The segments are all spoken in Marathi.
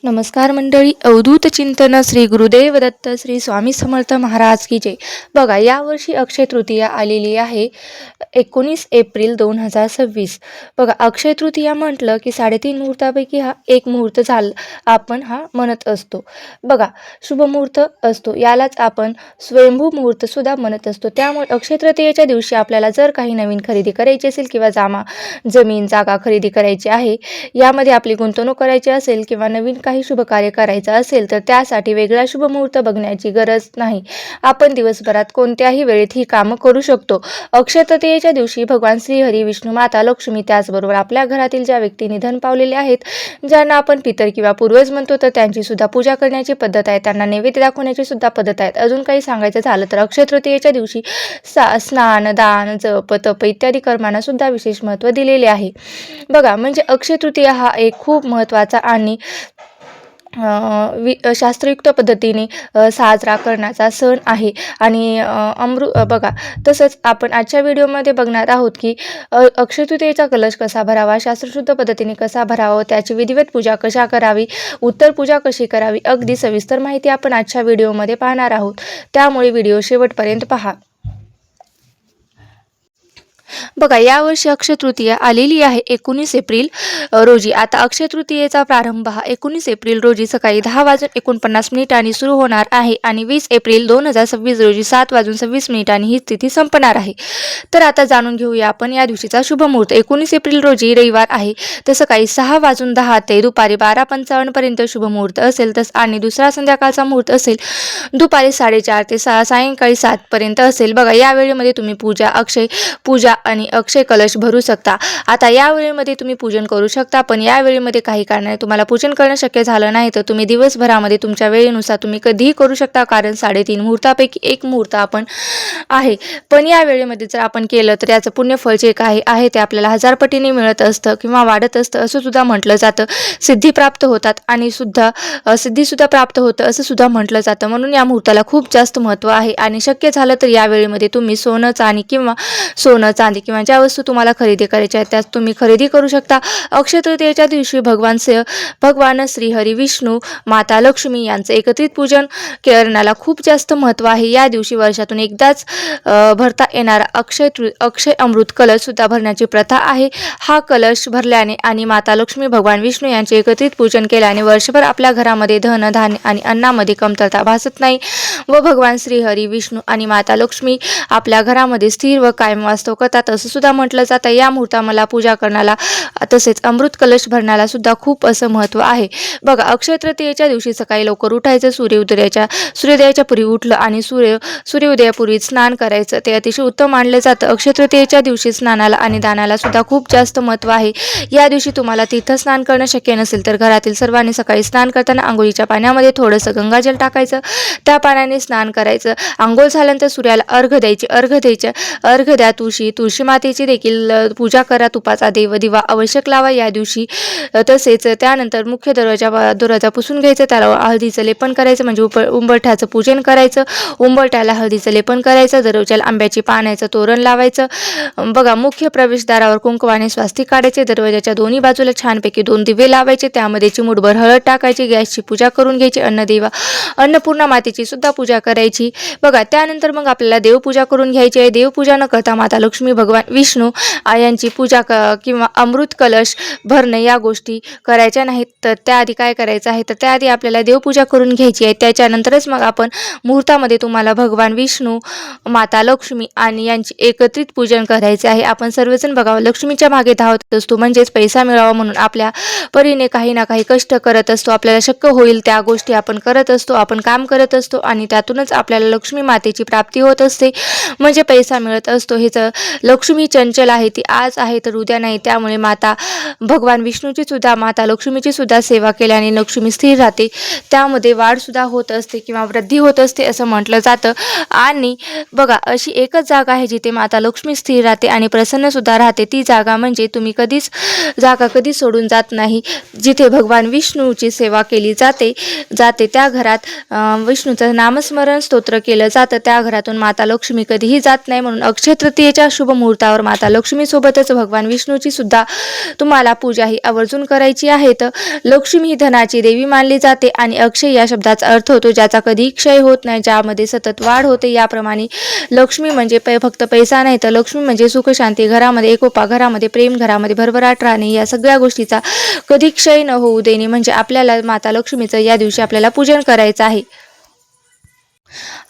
नमस्कार मंडळी. अवधूत चिंतन श्री गुरुदेव दत्त श्री स्वामी समर्थ महाराज की जय. बघा, यावर्षी अक्षय तृतीया आलेली आहे 19 एप्रिल 2026. बघा, अक्षय तृतीया म्हटलं की 3.5 मुहूर्तापैकी हा एक मुहूर्त आपण हा म्हणत असतो. बघा, शुभ मुहूर्त असतो, यालाच आपण स्वयंभू मुहूर्त सुद्धा म्हणत असतो. त्यामुळे अक्षय तृतीयेच्या दिवशी आपल्याला जर काही नवीन खरेदी करायची असेल किंवा जमीन जागा खरेदी करायची आहे, यामध्ये आपली गुंतवणूक करायची असेल किंवा नवीन काही शुभ कार्य करायचं असेल तर त्यासाठी वेगळा शुभ मुहूर्त बघण्याची गरज नाही. आपण दिवसभरात कोणत्याही वेळेत ही कामं करू शकतो. अक्षय तृतीयेच्या दिवशी भगवान श्री हरी, विष्णू, माता लक्ष्मी, त्याचबरोबर आपल्या घरातील ज्या व्यक्ती निधन पावलेले आहेत, ज्यांना आपण पितर किंवा पूर्वज म्हणतो, तर त्यांची सुद्धा पूजा करण्याची पद्धत आहे, त्यांना नैवेद्य दाखवण्याची सुद्धा पद्धत आहे. अजून काही सांगायचं झालं तर अक्षय तृतीयेच्या दिवशी स्नान, दान, जप, तप इत्यादी कर्मांना सुद्धा विशेष महत्त्व दिलेले आहे. बघा, म्हणजे अक्षय तृतीया हा एक खूप महत्त्वाचा आणि शास्त्रयुक्त पद्धतीने साजरा करण्याचा सण आहे. आणि बघा, तसंच आपण आजच्या व्हिडिओमध्ये बघणार आहोत की अक्षय तृतीयेचा कलश कसा भरावा, शास्त्रशुद्ध पद्धतीने कसा भरावा, त्याची विधिवत पूजा कशा करावी, उत्तर पूजा कशी करावी, अगदी सविस्तर माहिती आपण आजच्या व्हिडिओमध्ये पाहणार आहोत. त्यामुळे व्हिडिओ शेवटपर्यंत पहा. बघा, यावर्षी अक्षय तृतीया आलेली आहे 19 एप्रिल रोजी. आता अक्षय तृतीयेचा प्रारंभ हा 19 एप्रिल रोजी सकाळी 10:49 सुरू होणार आहे आणि 20 एप्रिल 2026 रोजी 7:26 ही तिथी संपणार आहे. तर आता जाणून घेऊया आपण या दिवशीचा शुभ मुहूर्त. 19 एप्रिल रोजी रविवार आहे, तर सकाळी 6:10 ते दुपारी 12:55 पर्यंत शुभ मुहूर्त असेल. आणि दुसरा संध्याकाळचा मुहूर्त असेल दुपारी 4:30 ते सायंकाळी 7 पर्यंत असेल. बघा, या वेळेमध्ये तुम्ही पूजा आणि अक्षय कलश भरू शकता. आता या वेळेमध्ये तुम्ही पूजन करू शकता, पण या वेळेमध्ये काही कारणाने तुम्हाला पूजन करणं शक्य झालं नाही तर तुम्ही दिवसभरामध्ये तुमच्या वेळेनुसार तुम्ही कधीही करू शकता, कारण 3.5 मुहूर्तापैकी एक मुहूर्त आपण आहे. पण या वेळेमध्ये जर आपण केलं तर याचं पुण्यफळ जे काही आहे ते आपल्याला 1000 पटीने मिळत असतं किंवा वाढत असतं असं सुद्धा म्हटलं जातं. सिद्धी प्राप्त होतात आणि सिद्धी सुद्धा प्राप्त होतं असं सुद्धा म्हटलं जातं. म्हणून या मुहूर्ताला खूप जास्त महत्त्व आहे. आणि शक्य झालं तर या वेळेमध्ये तुम्ही सोनं चांदी किंवा ज्या वस्तू तुम्हाला खरेदी करायच्या आहेत त्यास तुम्ही खरेदी करू शकता. अक्षय तृतीयेच्या दिवशी भगवान श्री हरी, विष्णू, माता लक्ष्मी यांचं एकत्रित पूजन करण्याला खूप जास्त महत्त्व आहे. या दिवशी वर्षातून एकदाच भरता येणारा अक्षय अमृत कलश सुद्धा भरण्याची प्रथा आहे. हा कलश भरल्याने आणि माता लक्ष्मी, भगवान विष्णू यांचे एकत्रित पूजन केल्याने वर्षभर आपल्या घरामध्ये धन, धान्य आणि अन्नामध्ये कमतरता भासत नाही व भगवान श्री हरी, विष्णू आणि माता लक्ष्मी आपल्या घरामध्ये स्थिर व कायम वास्तव करतात असं सुद्धा म्हटलं जातं. या मुहूर्ताला पूजा करण्याला तसेच अमृत कलश भरण्याला सुद्धा खूप असं महत्त्व आहे. बघा, अक्षय तृतीयेच्या दिवशी सकाळी लवकर उठायचं, सूर्योदयाच्या पूर्वी उठलं आणि सूर्योदयापूर्वी स्नान करायचं, ते अतिशय उत्तम मानलं जातं. अक्षय तृतीयेच्या दिवशी स्नानाला आणि दानाला सुद्धा खूप जास्त महत्त्व आहे. या दिवशी तुम्हाला तीर्थस्नान करणं शक्य नसेल तर घरातील सर्वांनी सकाळी स्नान करताना आंघोळीच्या पाण्यामध्ये थोडंसं गंगाजल टाकायचं, त्या पाण्याने स्नान करायचं. आंघोळ झाल्यानंतर सूर्याला अर्घ द्या. तुळशी मातेची देखील पूजा करा. तुपाचा दिवा आवश्यक लावा या दिवशी. तसेच त्यानंतर मुख्य दरवाजा पुसून घ्यायचा, त्याला हळदीचं लेपन करायचं, म्हणजे उंबरठ्याचं पूजन करायचं. उंबरठ्याला हळदीचं लेपन करायचं, दरवाजाला आंब्याची पानाचं तोरण लावायचं. बघा, मुख्य प्रवेशद्वारावर कुंकवाने स्वास्तिक काढायचे. दरवाजाच्या दोन्ही बाजूला छानपैकी 2 दिवे लावायचे, त्यामध्ये चिमूटभर हळद टाकायची. गॅसची पूजा करून घ्यायची. अन्नपूर्णा मातेची सुद्धा पूजा करायची. बघा, त्यानंतर मग आपल्याला देवपूजा करून घ्यायची आहे. देवपूजा न करता माता लक्ष्मी, भगवान विष्णू यांची पूजा किंवा अमृत कलश भरणे या गोष्टी करायच्या नाहीत. तर त्याआधी काय करायचं आहे, तर त्याआधी आपल्याला देवपूजा करून घ्यायची आहे. त्याच्यानंतरच मग आपण मुहूर्तामध्ये तुम्हाला भगवान विष्णू, माता लक्ष्मी आणि यांची एकत्रित पूजन करायचे आहे. आपण सर्वजण बघावं, लक्ष्मीच्या मागे धावत असतो, म्हणजेच पैसा मिळावा म्हणून आपल्या परीने काही ना काही कष्ट करत असतो. आपल्याला शक्य होईल त्या गोष्टी आपण करत असतो, आपण काम करत असतो आणि त्यातूनच आपल्याला लक्ष्मी मातेची प्राप्ती होत असते, म्हणजे पैसा मिळत असतो. हेच लक्ष्मी चंचल आहे, ती आज आहे तर उद्या नाही. त्यामुळे भगवान विष्णूची सुद्धा, माता लक्ष्मीची सुद्धा सेवा केल्याने लक्ष्मी स्थिर राहते, त्यामध्ये वाढ सुद्धा होत असते किंवा वृद्धी होत असते असं म्हटलं जातं. आणि बघा, अशी एकच जागा आहे जिथे माता लक्ष्मी स्थिर राहते आणि प्रसन्न सुद्धा राहते. ती जागा म्हणजे तुम्ही कधीच सोडून जात नाही. जिथे भगवान विष्णूची सेवा केली जाते त्या घरात विष्णूचं नामस्मरण स्तोत्र केलं जातं, त्या घरातून माता लक्ष्मी कधीही जात नाही. म्हणून अक्षय तृतीयेच्या शुभ मुहूर्तावर माता लक्ष्मीसोबतच भगवान विष्णूची सुद्धा तुम्हाला पूजा ही आवर्जून करायची आहे. तर लक्ष्मी ही धनाची देवी मानली जाते आणि अक्षय या शब्दाचा अर्थ होतो ज्याचा कधी क्षय होत नाही, ज्यामध्ये सतत वाढ होते. याप्रमाणे लक्ष्मी म्हणजे फक्त पैसा नाही, तर लक्ष्मी म्हणजे सुख शांती, घरामध्ये एकोपा, घरामध्ये प्रेम, घरामध्ये भरभराट राहणे, या सगळ्या गोष्टीचा कधी क्षय न होऊ देणे. म्हणजे आपल्याला माता लक्ष्मीचं या दिवशी आपल्याला पूजन करायचं आहे.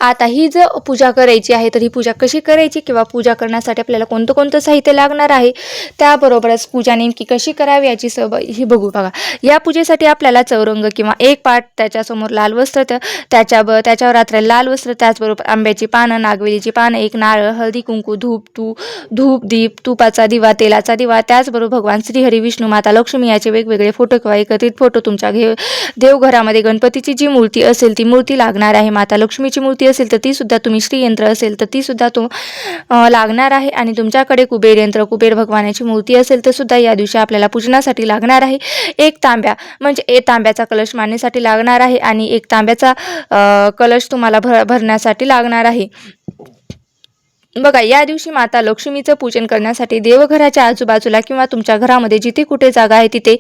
आता ही जर पूजा करायची आहे तर ही पूजा कशी करायची किंवा पूजा करण्यासाठी आपल्याला कोणतं कोणतं साहित्य लागणार आहे, त्याबरोबरच पूजा नेमकी कशी करावी याची ही बघू. बघा, या पूजेसाठी आपल्याला चौरंग किंवा एक पाट, त्याच्यासमोर लाल वस्त्र, त्याच्यावर रात्र लाल वस्त्र, त्याचबरोबर आंब्याची पानं, नागवेलीची पानं, एक नारळ, हळदी कुंकू, धूप, दीप, तुपाचा दिवा, तेलाचा दिवा, त्याचबरोबर भगवान श्री हरी, विष्णू, माता लक्ष्मी याचे वेगवेगळे फोटो किंवा एकत्रित फोटो. तुमच्या देवघरामध्ये गणपतीची जी मूर्ती असेल ती मूर्ती लागणार आहे. माता लक्ष्मीची मूर्ती असेल तर ती सुद्धा, तुम्ही श्रीयंत्र असेल तर ती सुद्धा लागणार आहे. आणि तुमच्याकडे कुबेर यंत्र, कुबेर भगवानाची मूर्ती असेल तर सुद्धा या दिवशी आपल्याला पूजनासाठी लागणार आहे. एक तांब्या म्हणजे तांब्याचा कलश मांडण्यासाठी लागणार आहे आणि एक तांब्याचा कलश तुम्हाला भरण्यासाठी लागणार आहे. बघा, या दिवशी माता लक्ष्मीचं पूजन करण्यासाठी देवघराच्या आजूबाजूला किंवा तुमच्या घरामध्ये जिथे कुठे जागा आहे तिथे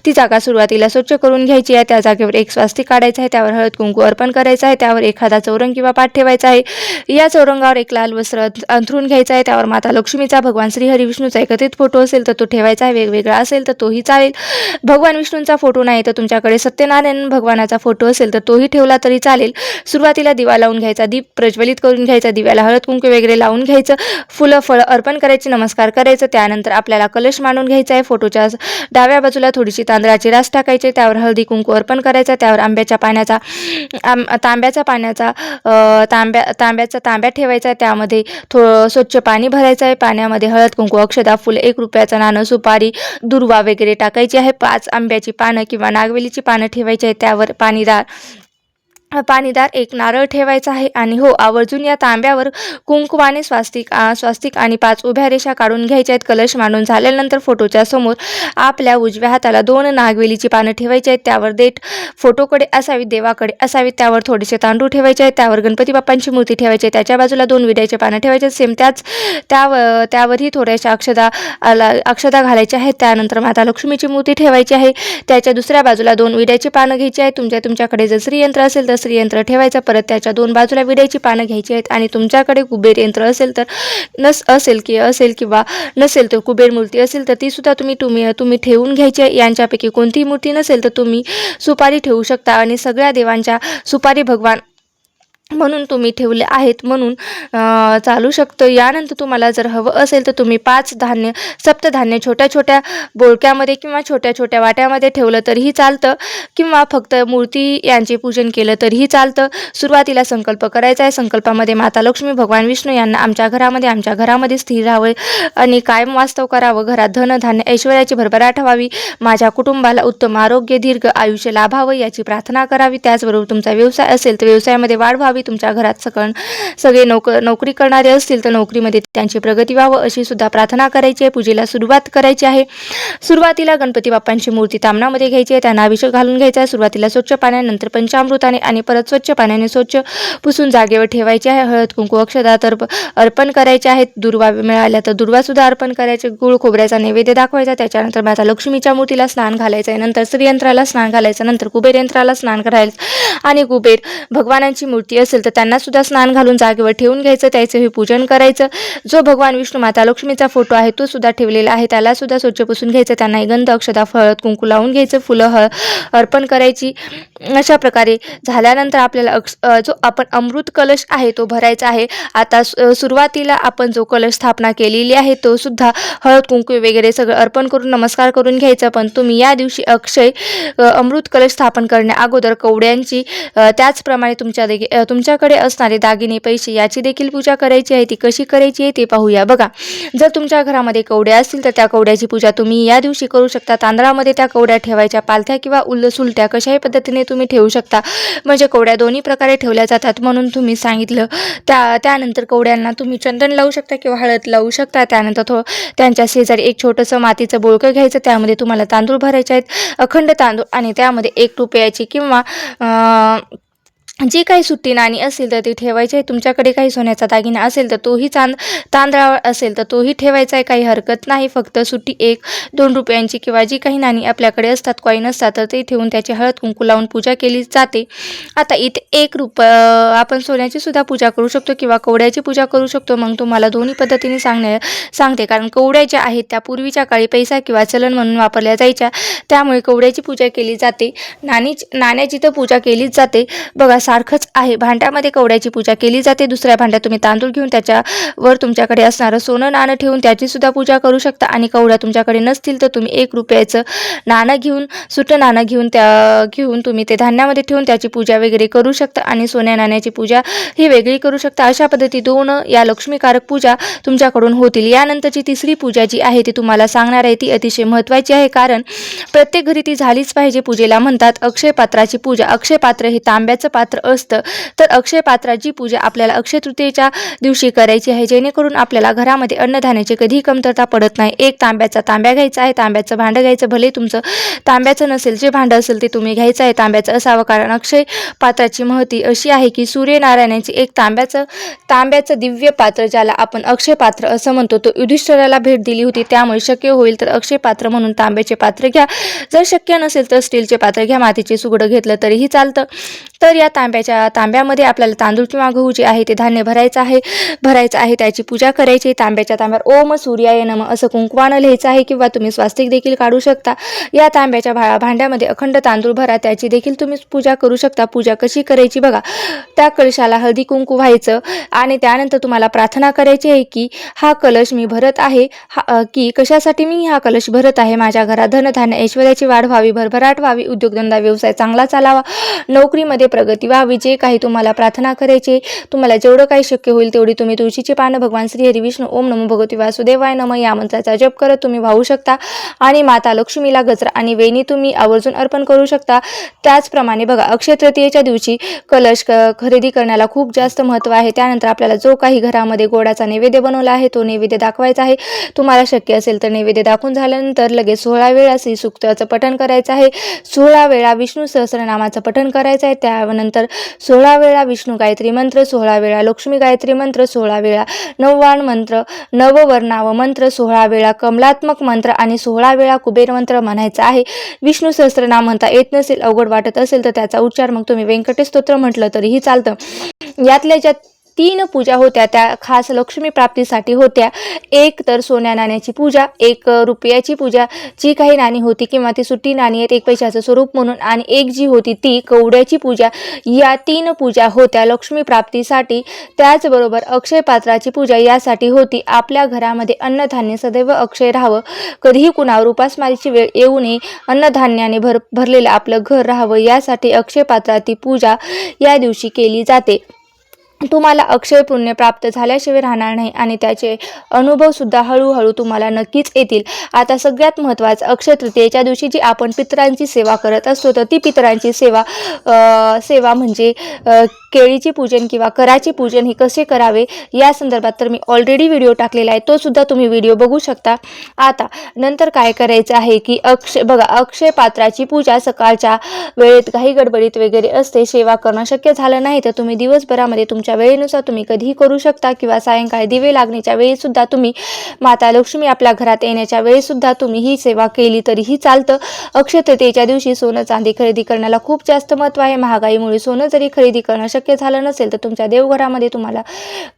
ती जागा सुरुवातीला स्वच्छ करून घ्यायची आहे. त्या जागेवर एक स्वास्तिक काढायचं आहे, त्यावर हळद कुंकू अर्पण करायचं आहे, त्यावर एखादा चौरंग किंवा पाट ठेवायचा आहे. या चौरंगावर एक लाल वस्त्र अंथरून घ्यायचं आहे, त्यावर माता लक्ष्मीचा, भगवान श्री हरी विष्णूचा एकत्रित फोटो असेल तर तो ठेवायचा आहे, वेगवेगळा असेल तर तोही चालेल. भगवान विष्णूंचा फोटो नाही तर तुमच्याकडे सत्यनारायण भगवानाचा फोटो असेल तर तोही ठेवला तरी चालेल. सुरुवातीला दिवा लावून घ्यायचा, दीप प्रज्वलित करून घ्यायचा, दिव्याला हळद कुंकू वगैरे लावून घ्यायचं, फुलं फळ अर्पण करायचे, नमस्कार करायचं. त्यानंतर आपल्याला कलश मांडून घ्यायचा आहे. फोटोच्या डाव्या बाजूला थोडीशी तांदळाची रास टाकायची, त्यावर हळदी कुंकू अर्पण करायचं, त्यावर तांब्या ठेवायचा, त्यामध्ये स्वच्छ पाणी भरायचं आहे. पाण्यामध्ये हळद कुंकू, अक्षदा, फुले, 1 रुपयाचं नाणं, सुपारी, दुर्वा वगैरे टाकायची आहे. 5 आंब्याची पानं किंवा नागवेलीची पानं ठेवायची आहे, त्यावर पाणीदार एक नारळ ठेवायचा आहे. आणि हो, आवर्जून या तांब्यावर कुंकुमाने स्वास्तिक आणि 5 उभ्या रेषा काढून घ्यायच्या आहेत. कलश मांडून झाल्यानंतर फोटोच्या समोर आपल्या उजव्या हाताला 2 नागवेलीची पानं ठेवायची आहेत, त्यावर देठ फोटोकडे असावी, देवाकडे असावी, त्यावर थोडेसे तांदूळ ठेवायचे आहेत, त्यावर गणपती बाप्पांची मूर्ती ठेवायची आहे, त्याच्या बाजूला 2 विड्याचे पानं ठेवायचे, सेम त्यावरही थोड्याशा अक्षदा घालायच्या आहेत. त्यानंतर माता लक्ष्मीची मूर्ती ठेवायची आहे, त्याच्या दुसऱ्या बाजूला 2 विड्याची पानं घ्यायची आहेत. तुमच्याकडे जर श्रीयंत्र असेल तर श्रीयंत्र ठेवायचं, परत त्याच्या 2 बाजूला विड्याची पानं घ्यायची आहेत. आणि तुमच्याकडे कुबेर यंत्र असेल तर असेल किंवा नसेल तर कुबेर मूर्ती असेल तर ती सुद्धा तुम्ही ठेवून घ्यायची. यांच्यापैकी कोणतीही मूर्ती नसेल तर तुम्ही सुपारी ठेवू शकता आणि सगळ्या देवांच्या सुपारी भगवान म्हणून तुम्ही ठेवले आहेत म्हणून चालू शकतं. यानंतर तुम्हाला जर हवं असेल तर तुम्ही 5 सप्तधान्य छोट्या छोट्या बोळक्यामध्ये किंवा छोट्या छोट्या वाट्यामध्ये ठेवलं तरीही चालतं किंवा फक्त मूर्ती यांचे पूजन केलं तरीही चालतं. सुरुवातीला संकल्प करायचा आहे. संकल्पामध्ये माता लक्ष्मी, भगवान विष्णू यांना आमच्या घरामध्ये स्थिर राहावे आणि कायम वास्तव करावं. घरात धन, धान्य, ऐश्वर्याची भरभराट व्हावी. माझ्या कुटुंबाला उत्तम आरोग्य, दीर्घ आयुष्य लाभावं याची प्रार्थना करावी. त्याचबरोबर तुमचा व्यवसाय असेल तर व्यवसायामध्ये वाढ व्हावी. तुमच्या घरात सगळे नोकरी करणारे असतील तर नोकरीमध्ये त्यांची प्रगती व्हावं अशी सुद्धा प्रार्थना करायची आहे. पूजेला सुरुवात करायची आहे. सुरुवातीला गणपती बाप्पांची मूर्ती तामणामध्ये घ्यायची आहे, त्यांना अभिषेक घालून घ्यायचा आहे. सुरुवातीला स्वच्छ पाण्याने, नंतर पंचामृताने आणि परत स्वच्छ पाण्याने स्वच्छ पुसून जागेवर ठेवायचे आहे. हळद कुंकू अक्षदा अर्पण करायचे आहेत. दुर्वा मिळाल्या तर दुर्वा सुद्धा अर्पण करायचे. गुळ खोबऱ्याचा नैवेद्य दाखवायचा. त्याच्यानंतर माता लक्ष्मीच्या मूर्तीला स्नान घालायचं आहे, नंतर श्रीयंत्राला स्नान घालायचं, नंतर कुबेर यंत्राला स्नान करायचं आणि कुबेर भगवानांची मूर्ती असेल तर त्यांना सुद्धा स्नान घालून जागेवर ठेवून घ्यायचं, त्याचं हे पूजन करायचं. जो भगवान विष्णू माता लक्ष्मीचा फोटो आहे तो सुद्धा ठेवलेला आहे, त्याला सुद्धा स्वच्छ पुसून घ्यायचं, त्यांना गंध अक्षदा हळद कुंकू लावून घ्यायचं, फुलं अर्पण करायची. अशा प्रकारे झाल्यानंतर आपल्याला जो आपण अमृत कलश आहे तो भरायचा आहे. आता सुरुवातीला आपण जो कलश स्थापना केलेली आहे तो सुद्धा हळद कुंकू वगैरे सगळं अर्पण करून नमस्कार करून घ्यायचं. पण तुम्ही या दिवशी अमृत कलश स्थापन करण्या अगोदर कवड्यांची त्याचप्रमाणे तुमच्याकडे असणारे दागिने, पैसे याची देखील पूजा करायची आहे. ती कशी करायची आहे ते पाहूया. बघा, जर तुमच्या घरामध्ये कवड्या असतील तर त्या कवड्याची पूजा तुम्ही या दिवशी करू शकता. तांदळामध्ये त्या कवड्या ठेवायच्या, पालथ्या किंवा सुलट्या कशाही पद्धतीने तुम्ही ठेवू शकता. म्हणजे कवड्या दोन्ही प्रकारे ठेवल्या जातात म्हणून तुम्ही सांगितलं. त्यानंतर कवड्यांना तुम्ही चंदन लावू शकता किंवा हळद लावू शकता. त्यानंतर त्यांच्या शेजारी एक छोटंसं मातीचं बोळकं घ्यायचं, त्यामध्ये तुम्हाला तांदूळ भरायचे आहेत, अखंड तांदूळ, आणि त्यामध्ये 1 रुपयाची किंवा जी काही सुट्टी नाणी असेल तर ती ठेवायची आहे. तुमच्याकडे काही सोन्याचा दागिना असेल तर तोही तांदळावर असेल तर तोही ठेवायचा आहे, काही हरकत नाही. फक्त सुट्टी 1-2 रुपयांची किंवा जी काही नाणी आपल्याकडे असतात, कॉईन असतात, तर ते ठेवून त्याची हळद कुंकू लावून पूजा केली जाते. आता इथे आपण सोन्याची सुद्धा पूजा करू शकतो किंवा कवड्याची पूजा करू शकतो. मग तुम्हाला दोन्ही पद्धतीने सांगते, कारण कवड्या ज्या आहेत त्या पूर्वीच्या काळी पैसा किंवा चलन म्हणून वापरल्या जायच्या, त्यामुळे कवड्याची पूजा केली जाते. नाण्याची तर पूजा केलीच जाते. बघा, सारखंच आहे. भांड्यामध्ये कवड्याची पूजा केली जाते. दुसऱ्या भांड्यात तुम्ही तांदूळ घेऊन त्याच्यावर तुमच्याकडे असणारं सोनं नाणं ठेवून त्याची सुद्धा पूजा करू शकता. आणि कवड्या तुमच्याकडे नसतील तर तुम्ही 1 रुपयाचं नाणं घेऊन, सुटं नाणं घेऊन तुम्ही ते धान्यामध्ये ठेवून त्याची पूजा वगैरे करू शकता. आणि सोन्या नाण्याची पूजा ही वेगळी करू शकता. अशा पद्धती 2 या लक्ष्मीकारक पूजा तुमच्याकडून होतील. यानंतरची तिसरी पूजा जी आहे ती तुम्हाला सांगणार आहे. ती अतिशय महत्त्वाची आहे, कारण प्रत्येक घरी ती झालीच पाहिजे. पूजेला म्हणतात अक्षय पात्राची पूजा. अक्षय पात्र हे तांब्याचं पात्र असतं. तर अक्षय पात्राची पूजा आपल्याला अक्षय तृतीयेच्या दिवशी करायची आहे, जेणेकरून आपल्याला घरामध्ये अन्नधान्याची कधीही कमतरता पडत नाही. एक तांब्या घ्यायचा आहे. तांब्याचं भांडं घ्यायचं. भले तुमचं तांब्याचं नसेल, जे भांडं असेल ते तुम्ही घ्यायचं आहे. तांब्याचं असावं, कारण अक्षय पात्राची महती अशी आहे की सूर्यनारायणाची एक तांब्याचं दिव्य पात्र, ज्याला आपण अक्षय पात्र असं म्हणतो, तो युधिष्ठिराला भेट दिली होती. त्यामुळे शक्य होईल तर अक्षय पात्र म्हणून तांब्याचे पात्र घ्या. जर शक्य नसेल तर स्टीलचे पात्र घ्या. मातीचे सुगडं घेतलं तरीही चालतं. तर या तांब्यामध्ये आपल्याला तांदूळ किंवा गहू जे आहे ते धान्य भरायचं आहे. त्याची पूजा करायची. तांब्यावर ओम सूर्याय नमः असं कुंकवानं लिहायचं आहे, किंवा तुम्ही स्वास्तिक देखील काढू शकता. या तांब्याच्या भांड्यामध्ये अखंड तांदूळ भरा. त्याची देखील तुम्ही पूजा करू शकता. पूजा कशी करायची बघा, त्या कलशाला हळदी कुंकू व्हायचं आणि त्यानंतर तुम्हाला प्रार्थना करायची आहे की हा कलश मी भरत आहे, की कशासाठी मी हा कलश भरत आहे. माझ्या घरात धनधान्य ऐश्वर्याची वाढ व्हावी, भरभराट व्हावी, उद्योगधंदा व्यवसाय चांगला चालावा, नोकरीमध्ये प्रगती व्हावी. जे काही तुम्हाला प्रार्थना करायची, तुम्हाला जेवढं काही शक्य होईल तेवढी तुम्ही तुळशीची पानं भगवान श्री हरी विष्णू ओम नमो भगवती वासुदेवाय नमः या मंत्राचा जप करत तुम्ही वाहू शकता. आणि माता लक्ष्मीला गजरा आणि वेणी तुम्ही आवर्जून अर्पण करू शकता. त्याचप्रमाणे बघा, अक्षय तृतीयेच्या दिवशी कलश खरेदी करण्याला खूप जास्त महत्त्व आहे. त्यानंतर आपल्याला जो काही घरामध्ये गोडाचा नैवेद्य बनवला आहे तो नैवेद्य दाखवायचा आहे. तुम्हाला शक्य असेल तर नैवेद्य दाखवून झाल्यानंतर लगेच 16 वेळा श्री सूक्ताचं पठण करायचं आहे. 16 वेळा विष्णू सहस्रनामाचं पठण करायचं आहे. त्यानंतर 16 वेळा विष्णू गायत्री मंत्र, 16 वेळा लक्ष्मी गायत्री मंत्र, 16 वेळा नववाण मंत्र, नववर्णाव मंत्र, 16 वेळा कमलात्मक मंत्र आणि 16 वेळा कुबेर मंत्र म्हणायचा आहे. विष्णू सहस्रनाम म्हणता येत नसेल, अवघड वाटत असेल तर त्याचा उच्चार मग तुम्ही व्यंकटेश स्तोत्र म्हटलं तरीही चालतं. यातल्या ज्या 3 पूजा होत्या त्या खास लक्ष्मी प्राप्तीसाठी होत्या. एक तर सोन्या नाण्याची पूजा, 1 रुपयाची पूजा जी काही नाणी होती किंवा ती सुट्टी नाणी आहेत 1 पैशाचं स्वरूप म्हणून, आणि एक जी होती ती कवड्याची पूजा. या 3 पूजा होत्या लक्ष्मी प्राप्तीसाठी. त्याचबरोबर अक्षय पात्राची पूजा यासाठी होती आपल्या घरामध्ये अन्नधान्य सदैव अक्षय राहावं, कधीही कुणावर उपासमारीची वेळ येऊ नये, अन्नधान्याने भरलेलं आपलं घर राहावं, यासाठी अक्षय पात्राची पूजा या दिवशी केली जाते. तुम्हाला अक्षय पुण्य प्राप्त झाल्याशिवाय राहणार नाही आणि त्याचे अनुभव सुद्धा हळूहळू तुम्हाला नक्कीच येतील. आता सगळ्यात महत्त्वाचं, अक्षय तृतीयेच्या दिवशी जी आपण पितरांची सेवा करत असतो, तर ती पितरांची सेवा म्हणजे केळीचे पूजन किंवा कराचे पूजन हे कसे करावे या संदर्भात तर मी ऑलरेडी व्हिडिओ टाकलेला आहे, तो सुद्धा तुम्ही व्हिडिओ बघू शकता. आता नंतर काय करायचं आहे की अक्षय पात्राची पूजा सकाळच्या वेळेत काही गडबडीत वगैरे असते, सेवा करणं शक्य झालं नाही तर तुम्ही दिवसभरामध्ये तुमच्या वेळेनुसार तुम्ही कधीही करू शकता, किंवा सायंकाळी दिवे लागण्याच्या वेळी सुद्धा तुम्ही, माता लक्ष्मी आपल्या घरात येण्याच्या वेळी सुद्धा तुम्ही ही सेवा केली तरीही चालतं. अक्षय तृतीयेच्या दिवशी सोनं चांदी खरेदी करण्याला खूप जास्त महत्त्व आहे. महागाईमुळे सोनं जरी खरेदी करणं शक्य झालं नसेल तर तुमच्या देवघरामध्ये तुम्हाला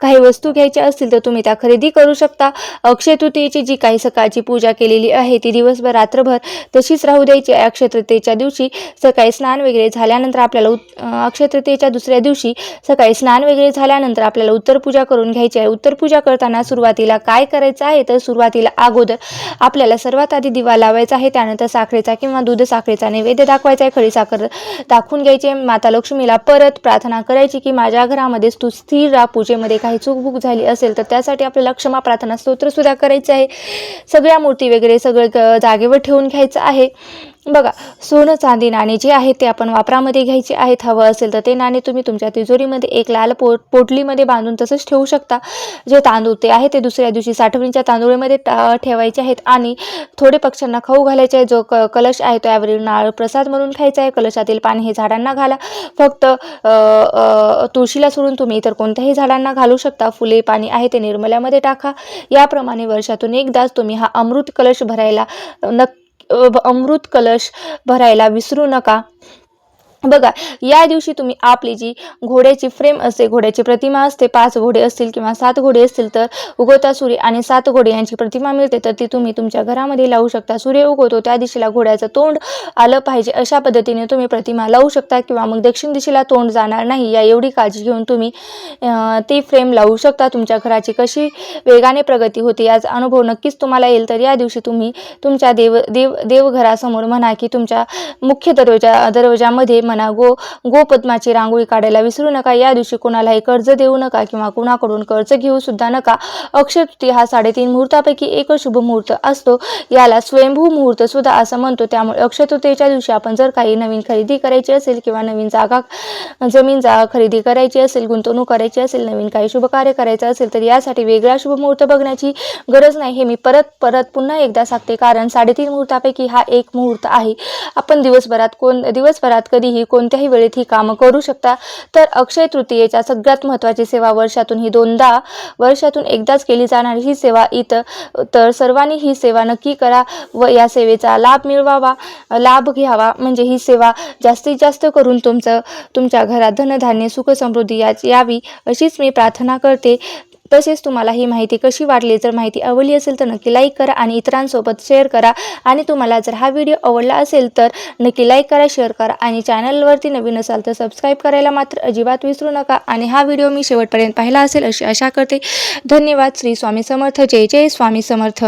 काही वस्तू घ्यायच्या असतील तर तुम्ही त्या खरेदी करू शकता. अक्षय तृतीयेची जी काही सकाळची पूजा केलेली आहे ती दिवसभर रात्रभर तशीच राहू द्यायची. अक्षय तृतीयेच्या दिवशी सकाळी स्नान वगैरे झाल्यानंतर आपल्याला अक्षय तृतीयेच्या दुसऱ्या दिवशी सकाळी स्नान वगैरे झाल्यानंतर आपल्याला उत्तर पूजा करून घ्यायची आहे. उत्तर पूजा करताना सुरुवातीला काय करायचं आहे तर सुरुवातीला अगोदर आपल्याला सर्वात आधी दिवा लावायचा आहे. त्यानंतर साखरेचा किंवा दूध साखरेचा नैवेद्य दाखवायचा आहे. खडी साखर दाखवून घ्यायची. माता लक्ष्मीला परत प्रार्थना करायची की माझ्या घरामध्ये तू स्थिर राहा, पूजेमध्ये काही चूकबूक झाली असेल तर त्यासाठी आपल्याला क्षमा प्रार्थना स्तोत्र सुद्धा करायचं आहे. सगळ्या मूर्ती वगैरे सगळं जागेवर ठेवून घ्यायचं आहे. बघा, सोनं, चांदी, नाणे जे आहे ते आपण वापरामध्ये घ्यायचे आहेत. हवं असेल तर ते नाणे तुम्ही तुमच्या तिजोरीमध्ये एक लाल पोटलीमध्ये बांधून तसंच ठेवू शकता. जे तांदूळ ते आहे ते दुसऱ्या दिवशी साठवणीच्या तांदूळामध्ये ठेवायचे आहेत आणि थोडे पक्ष्यांना खाऊ घालायचे आहे. जो कलश आहे त्यावरील नारळ प्रसाद म्हणून खायचा आहे. कलशातील पाणी हे झाडांना घाला. फक्त तुळशीला सोडून तुम्ही इतर कोणत्याही झाडांना घालू शकता. फुले, पाणी आहे ते निर्मल्यामध्ये टाका. याप्रमाणे वर्षातून एकदाच तुम्ही हा अमृत कलश भरायला विसरू नका. बघा, या दिवशी तुम्ही आपली जी घोड्याची फ्रेम असते, घोड्याची प्रतिमा असते, 5 घोडे असतील किंवा 7 घोडे असतील तर उगवता सूर्य आणि 7 घोडे यांची प्रतिमा मिळते तर ती तुम्ही तुमच्या घरामध्ये लावू शकता. सूर्य उगवतो त्या दिशेला घोड्याचं तोंड आलं पाहिजे अशा पद्धतीने तुम्ही प्रतिमा लावू शकता किंवा मग दक्षिण दिशेला तोंड जाणार नाही या एवढी काळजी घेऊन तुम्ही ती फ्रेम लावू शकता. तुमच्या घराची कशी वेगाने प्रगती होते याचा अनुभव नक्कीच तुम्हाला येईल. तर या दिवशी तुम्ही तुमच्या देवघरासमोर म्हणा की तुमच्या मुख्य दरवाजामध्ये म्हणा गोपद्माची रांगोळी काढायला विसरू नका. या दिवशी कोणालाही कर्ज देऊ नका किंवा कुणाकडून कर्ज घेऊ सुद्धा नका. अक्षय तृतीया हा 3.5 मुहूर्तापैकी एक शुभ मुहूर्त असतो. याला स्वयंभू मुहूर्त सुद्धा असं म्हणतो. त्यामुळे अक्षय तृतीयेच्या दिवशी आपण जर काही नवीन खरेदी करायची असेल किंवा नवीन जमीन जागा खरेदी करायची असेल, गुंतवणूक करायची असेल, नवीन काही शुभ कार्य करायचं असेल तर यासाठी वेगळा शुभ मुहूर्त बघण्याची गरज नाही. हे मी परत पुन्हा एकदा सांगते कारण 3.5 मुहूर्तापैकी हा एक मुहूर्त आहे. आपण दिवसभरात कधीही कोणत्याही वेळेत ही कामं करू शकता. तर अक्षय तृतीयेच्या सगळ्यात महत्त्वाची सेवा वर्षातून एकदाच केली जाणारी ही सेवा तर सर्वांनी ही सेवा नक्की करा व या सेवेचा लाभ घ्यावा. म्हणजे ही सेवा जास्तीत जास्त करून तुमच्या घरात धनधान्य सुख समृद्धी यावी अशीच मी प्रार्थना करते. तसेच तुम्हाला ही माहिती कशी वाटली, जर माहिती आवडली असेल तर नक्की लाईक करा आणि इतरांसोबत शेअर करा. आणि तुम्हाला जर हा व्हिडिओ आवडला असेल तर नक्की लाईक करा, शेअर करा आणि चॅनलवरती नवीन असाल तर सबस्क्राईब करायला मात्र अजिबात विसरू नका. आणि हा व्हिडिओ मी शेवटपर्यंत पाहिला असेल अशी आशा करते. धन्यवाद. श्री स्वामी समर्थ. जय जय स्वामी समर्थ.